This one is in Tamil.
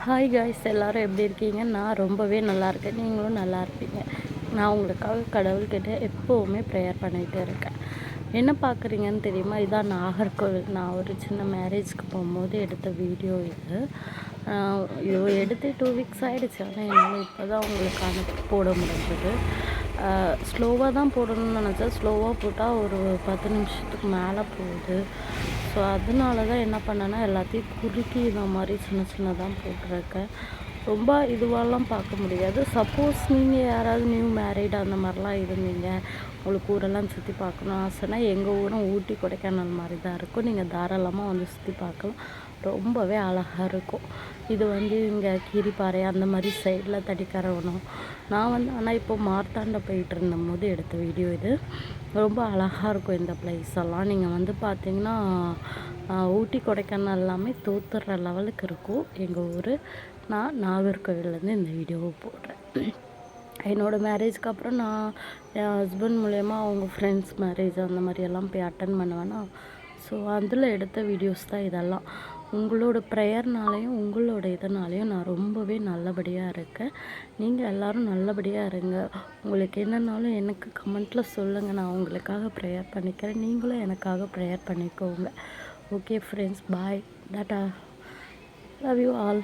ஹாய் காய்ஸ், எல்லோரும் எப்படி இருக்கீங்க? நான் ரொம்பவே நல்லா இருக்கேன். நீங்களும் நல்லா இருப்பீங்க. நான் உங்களுக்காக கடவுள்கிட்ட எப்போவுமே ப்ரேயர் பண்ணிகிட்டே இருக்கேன். என்ன பார்க்குறீங்கன்னு தெரியுமா? இதான் நாகர்கோவில். நான் ஒரு சின்ன மேரேஜ்க்கு போகும்போது எடுத்த வீடியோ இது. இது எடுத்து 2 வீக்ஸ் ஆகிடுச்சு. ஆனால் என்னால் இப்போ தான் உங்களுக்கு போட முடிஞ்சது. ஸ்லோவாக தான் போடணும்னு நினச்சேன். ஸ்லோவாக போட்டால் ஒரு 10 நிமிஷத்துக்கு மேலே போகுது. ஸோ அதனால தான் என்ன பண்ணேன்னா எல்லாத்தையும் குறுக்கி இந்த மாதிரி சின்ன சின்னதாக போட்டிருக்கேன். ரொம்ப இதுவாலாம் பார்க்க முடியாது. சப்போஸ் நீங்கள் யாராவது நியூ மேரிட் அந்த மாதிரிலாம் இருந்தீங்க, உங்களுக்கு ஊரெல்லாம் சுற்றி பார்க்கணும் ஆசைன்னா, எங்கள் ஊரும் ஊட்டி கொடைக்கானல் மாதிரி தான் இருக்கும். நீங்கள் தாராளமாக வந்து சுற்றி பார்க்கலாம். ரொம்பவே அழகாக இருக்கும். இது இங்கே கீரிப்பாறை அந்த மாதிரி சைடில் தடிக்கரவணும். நான் ஆனால் இப்போ மார்த்தாண்ட போயிட்டு இருந்தபோது எடுத்த வீடியோ இது. ரொம்ப அழகாக இருக்கும் இந்த பிளேஸ் எல்லாம். நீங்கள் பார்த்தீங்கன்னா ஊட்டி கொடைக்கானல் எல்லாமே தோத்துடுற லெவலுக்கு இருக்கும் எங்கள் ஊர். நான் நாகர்கோவிலேருந்து இந்த வீடியோவை போடுறேன். என்னோடய மேரேஜ்க்கு அப்புறம் நான் என் ஹஸ்பண்ட் மூலயமா அவங்க ஃப்ரெண்ட்ஸ் மேரேஜ் அந்த மாதிரியெல்லாம் போய் அட்டன் பண்ணுவேன்னா, ஸோ அதில் எடுத்த வீடியோஸ் தான் இதெல்லாம். உங்களோட ப்ரேயர்னாலையும் உங்களோட இதனாலையும் நான் ரொம்பவே நல்லபடியாக இருக்கேன். நீங்கள் எல்லோரும் நல்லபடியாக இருங்க. உங்களுக்கு என்னன்னாலும் எனக்கு கமெண்ட்டில் சொல்லுங்கள். நான் உங்களுக்காக ப்ரேயர் பண்ணிக்கிறேன். நீங்களும் எனக்காக ப்ரேயர் பண்ணிக்கோங்க. Okay friends, bye, tata, love you all.